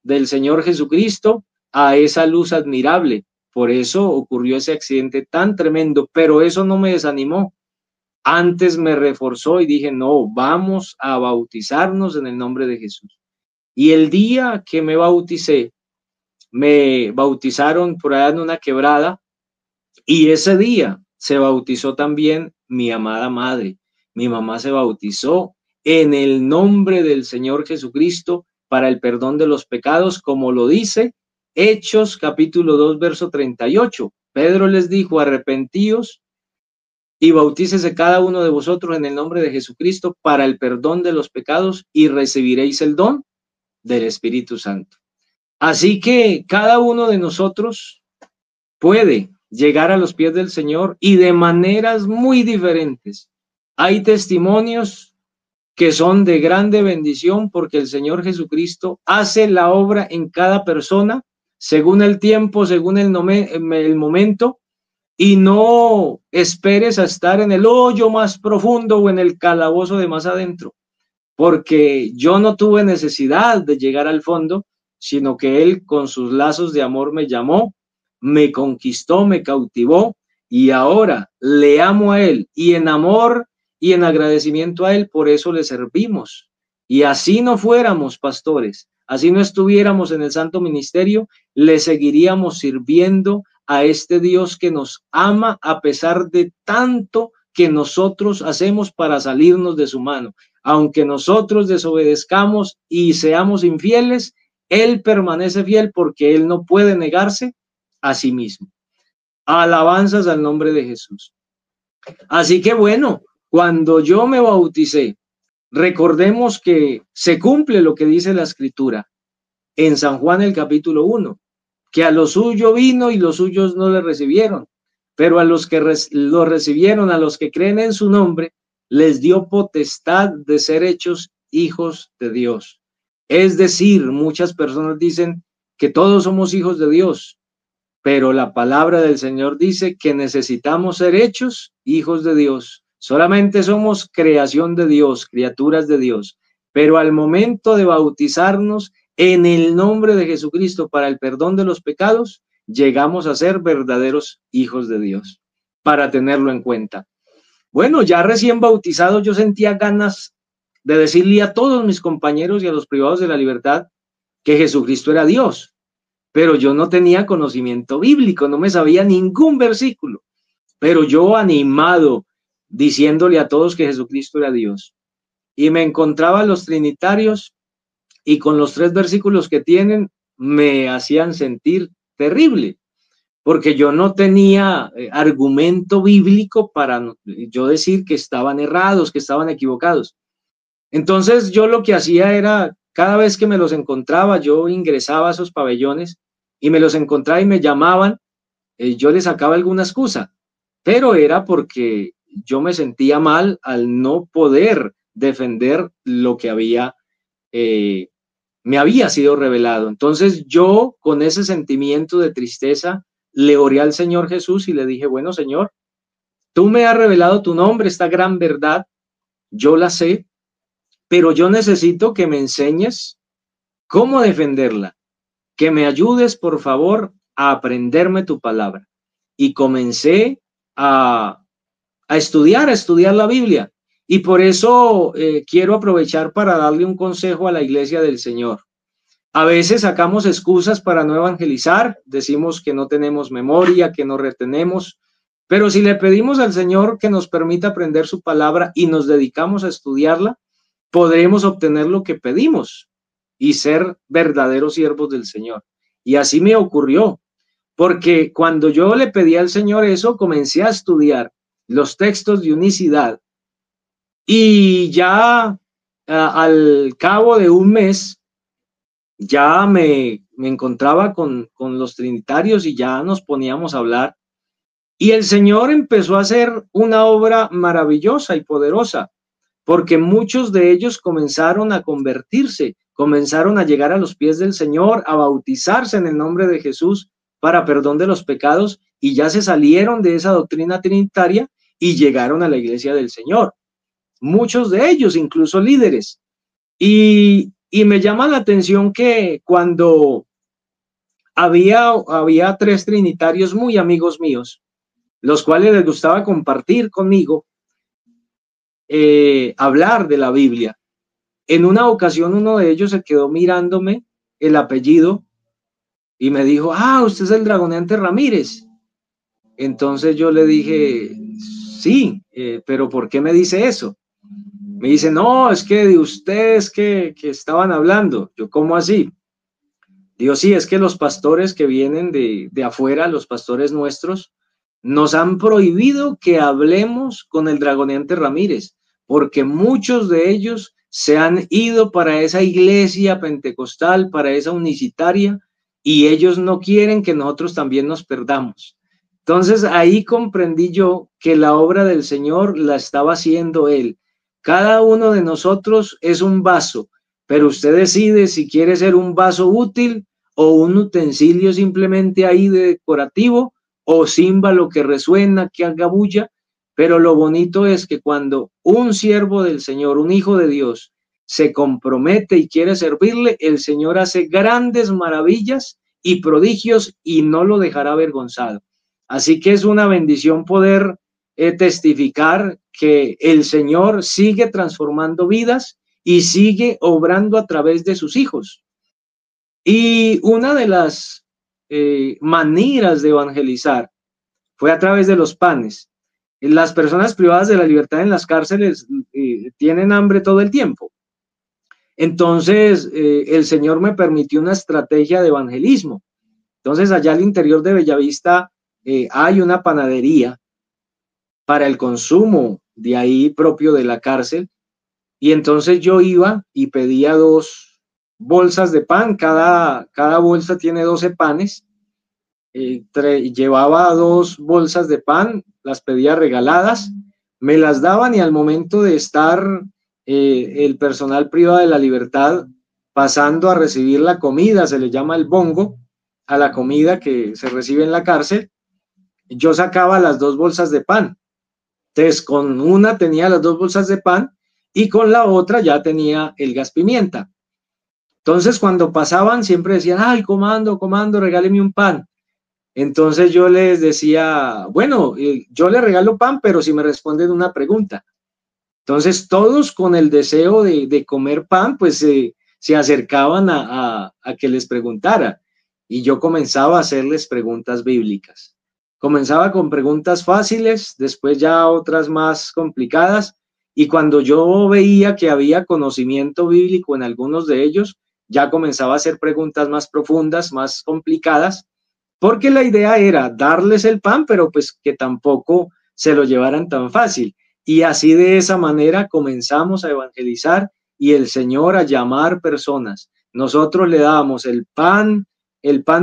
del Señor Jesucristo a esa luz admirable. Por eso ocurrió ese accidente tan tremendo, pero eso no me desanimó. Antes me reforzó y dije, no, vamos a bautizarnos en el nombre de Jesús. Y el día que me bauticé, me bautizaron por allá en una quebrada, y ese día se bautizó también mi amada madre. Mi mamá se bautizó en el nombre del Señor Jesucristo para el perdón de los pecados, como lo dice Hechos capítulo 2, verso 38. Pedro les dijo, arrepentíos y bautícese cada uno de vosotros en el nombre de Jesucristo para el perdón de los pecados y recibiréis el don del Espíritu Santo. Así que cada uno de nosotros puede llegar a los pies del Señor y de maneras muy diferentes. Hay testimonios que son de grande bendición porque el Señor Jesucristo hace la obra en cada persona según el tiempo, según el momento, y no esperes a estar en el hoyo más profundo o en el calabozo de más adentro, porque yo no tuve necesidad de llegar al fondo, sino que Él con sus lazos de amor me llamó, me conquistó, me cautivó, y ahora le amo a Él, y en amor y en agradecimiento a Él, por eso le servimos. Y así no fuéramos pastores, así no estuviéramos en el santo ministerio, le seguiríamos sirviendo a este Dios que nos ama a pesar de tanto que nosotros hacemos para salirnos de su mano. Aunque nosotros desobedezcamos y seamos infieles, Él permanece fiel porque Él no puede negarse a sí mismo. Alabanzas al nombre de Jesús. Así que bueno, cuando yo me bauticé, recordemos que se cumple lo que dice la Escritura. en San Juan el capítulo 1, que a lo suyo vino y los suyos no le recibieron, pero a los que lo recibieron, a los que creen en su nombre, les dio potestad de ser hechos hijos de Dios. Es decir, muchas personas dicen que todos somos hijos de Dios, pero la palabra del Señor dice que necesitamos ser hechos hijos de Dios. Solamente somos creación de Dios, criaturas de Dios, pero al momento de bautizarnos en el nombre de Jesucristo para el perdón de los pecados, llegamos a ser verdaderos hijos de Dios, para tenerlo en cuenta. Bueno, ya recién bautizado yo sentía ganas de decirle a todos mis compañeros y a los privados de la libertad que Jesucristo era Dios, pero yo no tenía conocimiento bíblico, no me sabía ningún versículo, pero yo animado diciéndole a todos que Jesucristo era Dios. Y me encontraba a los trinitarios y con los 3 versículos que tienen me hacían sentir terrible, porque yo no tenía argumento bíblico para yo decir que estaban errados, que estaban equivocados. Entonces yo lo que hacía era, cada vez que me los encontraba, yo ingresaba a esos pabellones y me los encontraba y me llamaban, yo les sacaba alguna excusa, pero era porque yo me sentía mal al no poder defender lo que me había sido revelado. Entonces yo, con ese sentimiento de tristeza, le oré al Señor Jesús y le dije, bueno, Señor, tú me has revelado tu nombre, esta gran verdad, yo la sé, pero yo necesito que me enseñes cómo defenderla, que me ayudes, por favor, a aprenderme tu palabra. Y comencé a estudiar la Biblia. Y por eso quiero aprovechar para darle un consejo a la iglesia del Señor. A veces sacamos excusas para no evangelizar, decimos que no tenemos memoria, que no retenemos, pero si le pedimos al Señor que nos permita aprender su palabra y nos dedicamos a estudiarla, podremos obtener lo que pedimos y ser verdaderos siervos del Señor. Y así me ocurrió, porque cuando yo le pedí al Señor eso, comencé a estudiar los textos de unicidad y ya al cabo de un mes ya me encontraba con los trinitarios y ya nos poníamos a hablar. Y el Señor empezó a hacer una obra maravillosa y poderosa, porque muchos de ellos comenzaron a convertirse, comenzaron a llegar a los pies del Señor, a bautizarse en el nombre de Jesús para perdón de los pecados, y ya se salieron de esa doctrina trinitaria y llegaron a la iglesia del Señor. Muchos de ellos, incluso líderes. Y me llama la atención que cuando había 3 trinitarios muy amigos míos, los cuales les gustaba compartir conmigo, hablar de la Biblia. En una ocasión uno de ellos se quedó mirándome el apellido y me dijo, usted es el Dragoneante Ramírez. Entonces yo le dije, sí, pero ¿por qué me dice eso? Me dice, no, es que de ustedes que estaban hablando. Yo, ¿cómo así? Digo, sí, es que los pastores que vienen de afuera, los pastores nuestros, nos han prohibido que hablemos con el Dragoneante Ramírez, porque muchos de ellos se han ido para esa iglesia pentecostal, para esa unicitaria, y ellos no quieren que nosotros también nos perdamos. Entonces ahí comprendí yo que la obra del Señor la estaba haciendo Él. Cada uno de nosotros es un vaso, pero usted decide si quiere ser un vaso útil o un utensilio simplemente ahí de decorativo, o címbalo que resuena, que haga bulla. Pero lo bonito es que cuando un siervo del Señor, un hijo de Dios, se compromete y quiere servirle, el Señor hace grandes maravillas y prodigios y no lo dejará avergonzado. Así que es una bendición poder testificar que el Señor sigue transformando vidas y sigue obrando a través de sus hijos. Y una de las maneras de evangelizar fue a través de los panes. Las personas privadas de la libertad en las cárceles tienen hambre todo el tiempo. Entonces, el Señor me permitió una estrategia de evangelismo. Entonces, allá al interior de Bellavista hay una panadería para el consumo de ahí propio de la cárcel. Y entonces yo iba y pedía dos bolsas de pan, cada bolsa tiene 12 panes. Llevaba 2 bolsas de pan, las pedía regaladas, me las daban y al momento de estar el personal privado de la libertad pasando a recibir la comida, se le llama el bongo, a la comida que se recibe en la cárcel, yo sacaba las 2 bolsas de pan. Entonces con una tenía las 2 bolsas de pan y con la otra ya tenía el gas pimienta. Entonces cuando pasaban siempre decían, ay, comando, regáleme un pan. Entonces yo les decía, bueno, yo le regalo pan, pero si me responden una pregunta. Entonces todos con el deseo de comer pan, pues se acercaban a que les preguntara. Y yo comenzaba a hacerles preguntas bíblicas. Comenzaba con preguntas fáciles, después ya otras más complicadas. Y cuando yo veía que había conocimiento bíblico en algunos de ellos, ya comenzaba a hacer preguntas más profundas, más complicadas, porque la idea era darles el pan, pero pues que tampoco se lo llevaran tan fácil. Y así de esa manera comenzamos a evangelizar y el Señor a llamar personas. Nosotros le dábamos el pan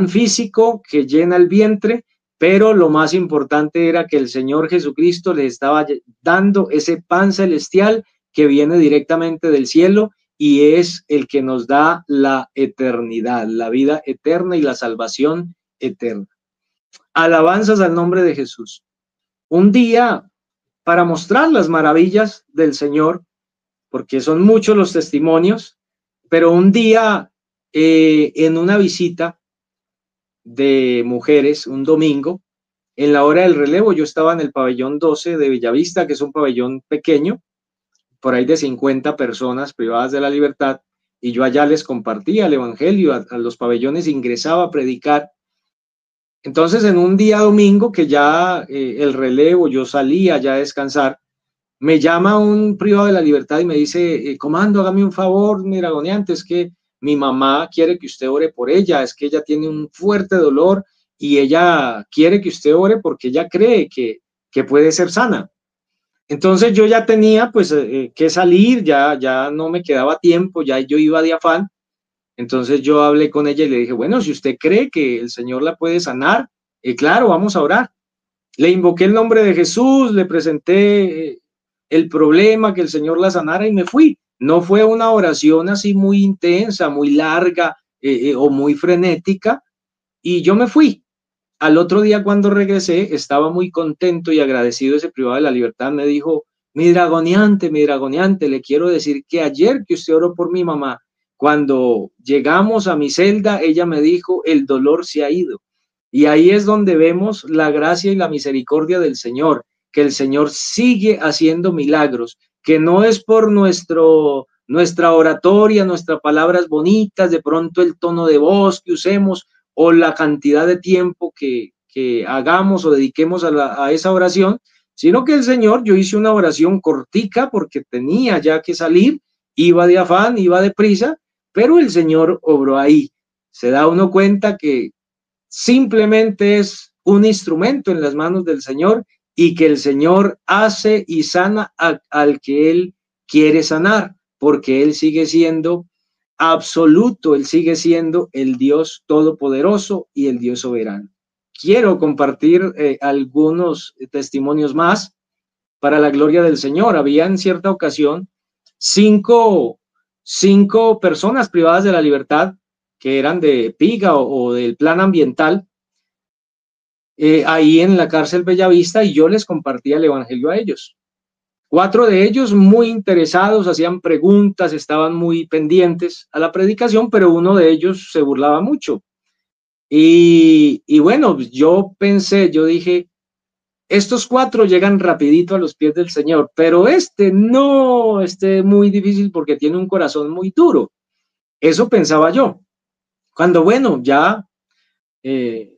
físico que llena el vientre, pero lo más importante era que el Señor Jesucristo les estaba dando ese pan celestial que viene directamente del cielo y es el que nos da la eternidad, la vida eterna y la salvación eterna. Alabanzas al nombre de Jesús. Un día, para mostrar las maravillas del Señor, porque son muchos los testimonios, pero un día en una visita de mujeres, un domingo, en la hora del relevo, yo estaba en el pabellón 12 de Bellavista, que es un pabellón pequeño, por ahí de 50 personas privadas de la libertad, y yo allá les compartía el evangelio, a los pabellones ingresaba a predicar. Entonces, en un día domingo, que ya el relevo, yo salía ya a descansar, me llama un privado de la libertad y me dice, comando, hágame un favor, mira, Goniante, es que mi mamá quiere que usted ore por ella, es que ella tiene un fuerte dolor y ella quiere que usted ore porque ella cree que puede ser sana. Entonces yo ya tenía pues que salir, ya no me quedaba tiempo, ya yo iba de afán. Entonces yo hablé con ella y le dije, bueno, si usted cree que el Señor la puede sanar, claro, vamos a orar. Le invoqué el nombre de Jesús, le presenté el problema, que el Señor la sanara y me fui. No fue una oración así muy intensa, muy larga o muy frenética y yo me fui. Al otro día cuando regresé estaba muy contento y agradecido. Ese privado de la libertad me dijo, mi dragoniante, le quiero decir que ayer que usted oró por mi mamá, cuando llegamos a mi celda, ella me dijo, el dolor se ha ido. Y ahí es donde vemos la gracia y la misericordia del Señor, que el Señor sigue haciendo milagros, que no es por nuestra oratoria, nuestras palabras bonitas, de pronto el tono de voz que usemos o la cantidad de tiempo que hagamos o dediquemos a esa oración, sino que el Señor, yo hice una oración cortica porque tenía ya que salir, iba de afán, iba de prisa, pero el Señor obró ahí. Se da uno cuenta que simplemente es un instrumento en las manos del Señor y que el Señor hace y sana al que Él quiere sanar, porque Él sigue siendo absoluto, Él sigue siendo el Dios todopoderoso y el Dios soberano. Quiero compartir algunos testimonios más para la gloria del Señor. Había en cierta ocasión cinco personas privadas de la libertad que eran de PIGA o del plan ambiental, ahí en la cárcel Bellavista, y yo les compartía el evangelio a ellos. 4 de ellos muy interesados, hacían preguntas, estaban muy pendientes a la predicación, pero uno de ellos se burlaba mucho. Y bueno, yo dije, estos 4 llegan rapidito a los pies del Señor, pero no, muy difícil porque tiene un corazón muy duro. Eso pensaba yo. Cuando, bueno, ya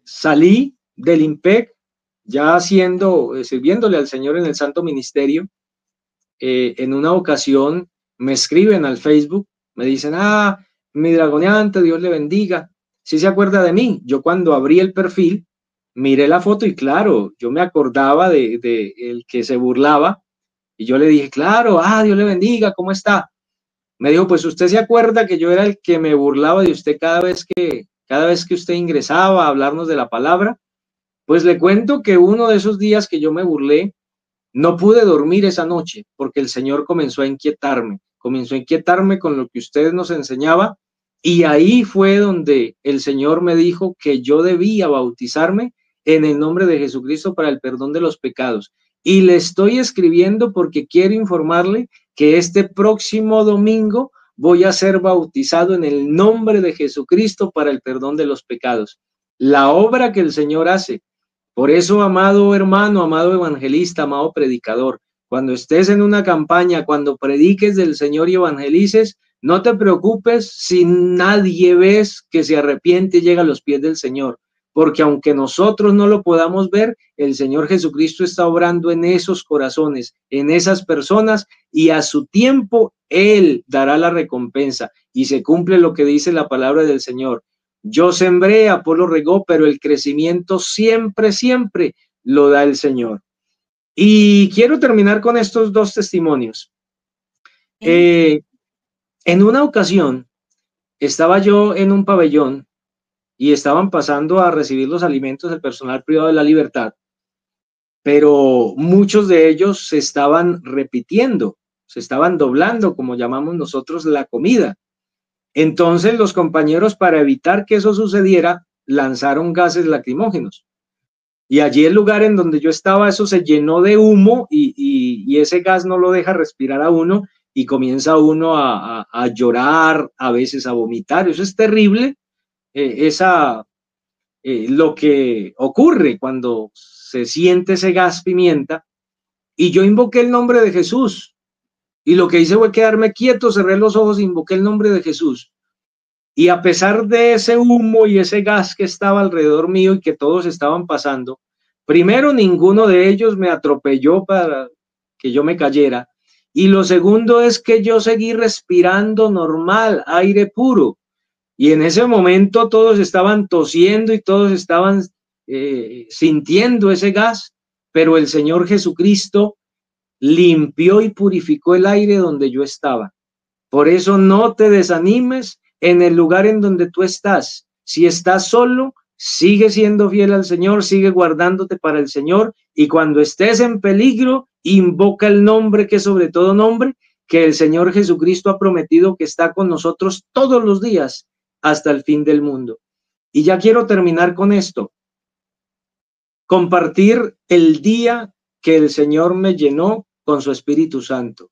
salí del IMPEC, ya sirviéndole al Señor en el Santo Ministerio, en una ocasión me escriben al Facebook, me dicen, mi dragoniante, Dios le bendiga. ¿Sí se acuerda de mí? Yo cuando abrí el perfil, miré la foto y claro, yo me acordaba de el que se burlaba y yo le dije, claro, Dios le bendiga, ¿cómo está? Me dijo, pues usted se acuerda que yo era el que me burlaba de usted cada vez que usted ingresaba a hablarnos de la palabra. Pues le cuento que uno de esos días que yo me burlé, no pude dormir esa noche porque el Señor comenzó a inquietarme con lo que usted nos enseñaba, y ahí fue donde el Señor me dijo que yo debía bautizarme en el nombre de Jesucristo para el perdón de los pecados. Y le estoy escribiendo porque quiero informarle que este próximo domingo voy a ser bautizado en el nombre de Jesucristo para el perdón de los pecados. La obra que el Señor hace. Por eso, amado hermano, amado evangelista, amado predicador, cuando estés en una campaña, cuando prediques del Señor y evangelices, no te preocupes si nadie ves que se arrepiente y llega a los pies del Señor, porque aunque nosotros no lo podamos ver, el Señor Jesucristo está obrando en esos corazones, en esas personas, y a su tiempo Él dará la recompensa y se cumple lo que dice la palabra del Señor. Yo sembré, Apolo regó, pero el crecimiento siempre, siempre lo da el Señor. Y quiero terminar con estos dos testimonios. En una ocasión estaba yo en un pabellón y estaban pasando a recibir los alimentos del personal privado de la libertad, pero muchos de ellos se estaban repitiendo, se estaban doblando, como llamamos nosotros, la comida. Entonces los compañeros, para evitar que eso sucediera, lanzaron gases lacrimógenos. Y allí el lugar en donde yo estaba, eso se llenó de humo y ese gas no lo deja respirar a uno y comienza uno a llorar, a veces a vomitar. Eso es terrible, lo que ocurre cuando se siente ese gas pimienta. Y yo invoqué el nombre de Jesús. Y lo que hice fue quedarme quieto, cerré los ojos e invoqué el nombre de Jesús. Y a pesar de ese humo y ese gas que estaba alrededor mío y que todos estaban pasando, primero, ninguno de ellos me atropelló para que yo me cayera. Y lo segundo es que yo seguí respirando normal, aire puro. Y en ese momento todos estaban tosiendo y todos estaban sintiendo ese gas, pero el Señor Jesucristo limpió y purificó el aire donde yo estaba. Por eso no te desanimes en el lugar en donde tú estás. Si estás solo, sigue siendo fiel al Señor, sigue guardándote para el Señor, y cuando estés en peligro, invoca el nombre que es sobre todo nombre, que el Señor Jesucristo ha prometido que está con nosotros todos los días hasta el fin del mundo. Y ya quiero terminar con esto. Compartir el día que el Señor me llenó con su Espíritu Santo.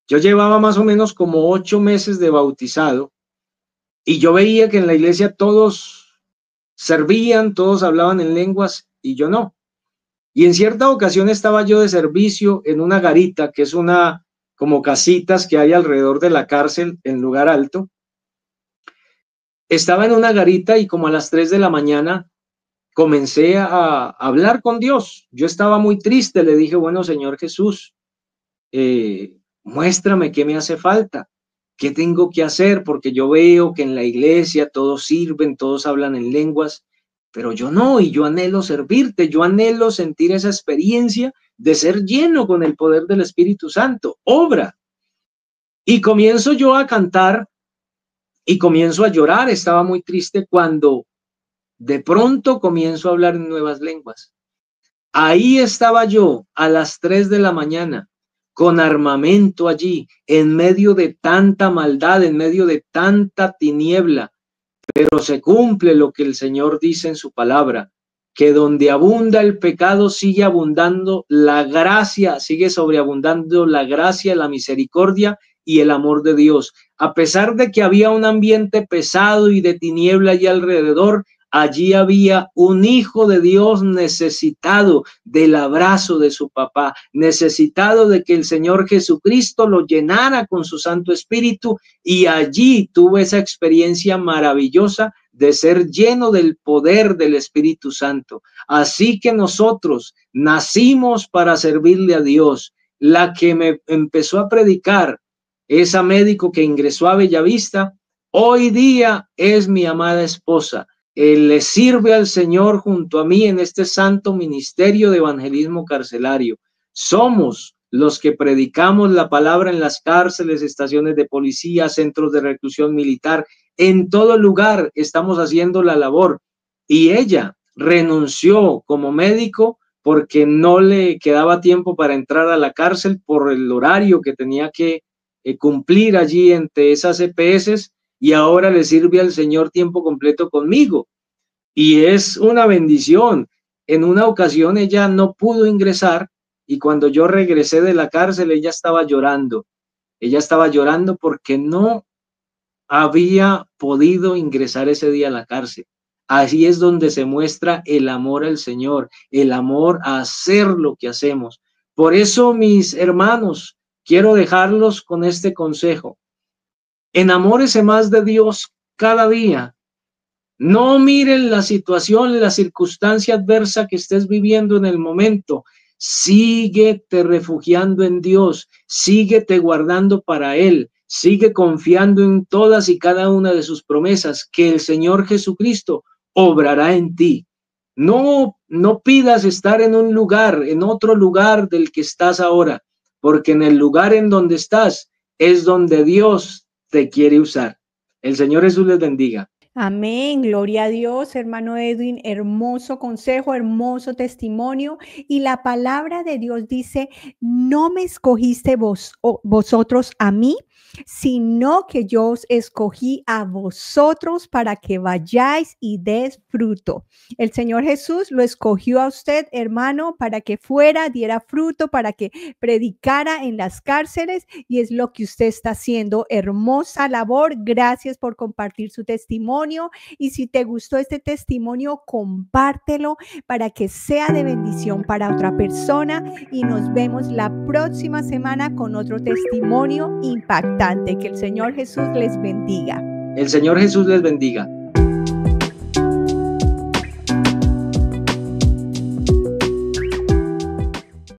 Yo llevaba más o menos como 8 meses de bautizado y yo veía que en la iglesia todos servían, todos hablaban en lenguas y yo no. Y en cierta ocasión estaba yo de servicio en una garita, que es una como casitas que hay alrededor de la cárcel en lugar alto. Estaba en una garita y como a las 3 de la mañana comencé a hablar con Dios. Yo estaba muy triste, le dije, bueno, Señor Jesús, muéstrame qué me hace falta, qué tengo que hacer, porque yo veo que en la iglesia todos sirven, todos hablan en lenguas, pero yo no, y yo anhelo servirte, yo anhelo sentir esa experiencia de ser lleno con el poder del Espíritu Santo. Obra. Y comienzo yo a cantar y comienzo a llorar. Estaba muy triste cuando de pronto comienzo a hablar en nuevas lenguas. Ahí estaba yo a las 3 de la mañana con armamento allí, en medio de tanta maldad, en medio de tanta tiniebla, pero se cumple lo que el Señor dice en su palabra, que donde abunda el pecado sigue abundando la gracia, sigue sobreabundando la gracia, la misericordia y el amor de Dios. A pesar de que había un ambiente pesado y de tiniebla allí alrededor, allí había un hijo de Dios necesitado del abrazo de su papá, necesitado de que el Señor Jesucristo lo llenara con su Santo Espíritu, y allí tuvo esa experiencia maravillosa de ser lleno del poder del Espíritu Santo. Así que nosotros nacimos para servirle a Dios. La que me empezó a predicar, esa médico que ingresó a Bellavista, hoy día es mi amada esposa. Él le sirve al Señor junto a mí en este santo ministerio de evangelismo carcelario. Somos los que predicamos la palabra en las cárceles, estaciones de policía, centros de reclusión militar, en todo lugar estamos haciendo la labor. Y ella renunció como médico porque no le quedaba tiempo para entrar a la cárcel por el horario que tenía que cumplir allí entre esas EPS, y ahora le sirve al Señor tiempo completo conmigo. Y es una bendición. En una ocasión ella no pudo ingresar y cuando yo regresé de la cárcel ella estaba llorando. Ella estaba llorando porque no había podido ingresar ese día a la cárcel. Así es donde se muestra el amor al Señor, el amor a hacer lo que hacemos. Por eso, mis hermanos, quiero dejarlos con este consejo. Enamórese más de Dios cada día. No miren la situación, la circunstancia adversa que estés viviendo en el momento. Síguete refugiando en Dios, síguete guardando para Él, sigue confiando en todas y cada una de sus promesas, que el Señor Jesucristo obrará en ti. No pidas estar en un lugar, en otro lugar del que estás ahora, porque en el lugar en donde estás es donde Dios te quiere usar. El Señor Jesús les bendiga. Amén, gloria a Dios, hermano Edwin, hermoso consejo, hermoso testimonio. Y la palabra de Dios dice, no me escogiste vosotros a mí, sino que yo os escogí a vosotros para que vayáis y des fruto. El Señor Jesús lo escogió a usted, hermano, para que fuera, diera fruto, para que predicara en las cárceles, y es lo que usted está haciendo. Hermosa labor. Gracias por compartir su testimonio. Y si te gustó este testimonio, compártelo para que sea de bendición para otra persona, y nos vemos la próxima semana con otro testimonio impactante. Que el Señor Jesús les bendiga. El Señor Jesús les bendiga.